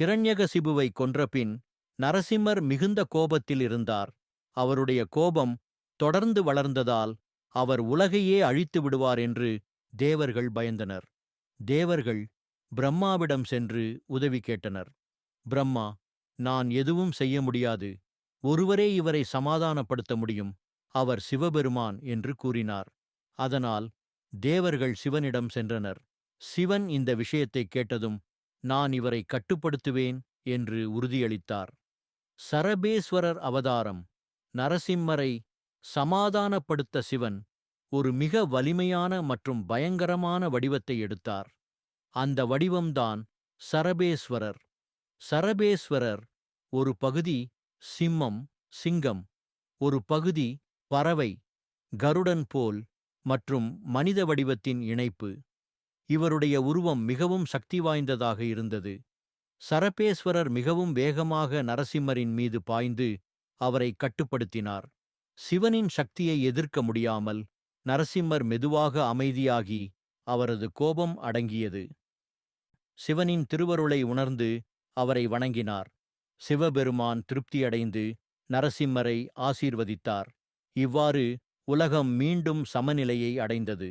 ஹிரண்யகசிபுவை கொன்றபின் நரசிம்மர் மிகுந்த கோபத்தில் இருந்தார். அவருடைய கோபம் தொடர்ந்து வளர்ந்ததால் அவர் உலகையே அழித்து விடுவார் என்று தேவர்கள் பயந்தனர். தேவர்கள் பிரம்மாவிடம் சென்று உதவி கேட்டனர். பிரம்மா, நான் எதுவும் செய்ய முடியாது. ஒருவரே இவரை சமாதானப்படுத்த முடியும். அவர் சிவபெருமான் என்று கூறினார். அதனால் தேவர்கள் சிவனிடம் சென்றனர். சிவன் இந்த விஷயத்தைக் கேட்டதும், நான் இவரை கட்டுப்படுத்துவேன் என்று உறுதியளித்தார். சரபேஸ்வரர் அவதாரம். நரசிம்மரை சமாதானப்படுத்த சிவன் ஒரு மிக வலிமையான மற்றும் பயங்கரமான வடிவத்தை எடுத்தார். அந்த வடிவம்தான் சரபேஸ்வரர். சரபேஸ்வரர் ஒரு பகுதி சிம்மம், சிங்கம், ஒரு பகுதி பறவை, கருடன் போல் மற்றும் மனித வடிவத்தின் இணைப்பு. இவருடைய உருவம் மிகவும் சக்தி வாய்ந்ததாக இருந்தது. சரபேஸ்வரர் மிகவும் வேகமாக நரசிம்மரின் மீது பாய்ந்து அவரை கட்டுப்படுத்தினார். சிவனின் சக்தியை எதிர்க்க முடியாமல் நரசிம்மர் மெதுவாக அமைதியாகி அவரது கோபம் அடங்கியது. சிவனின் திருவருளை உணர்ந்து அவரை வணங்கினார். சிவபெருமான் திருப்தியடைந்து நரசிம்மரை ஆசீர்வதித்தார். இவ்வாறு உலகம் மீண்டும் சமநிலையை அடைந்தது.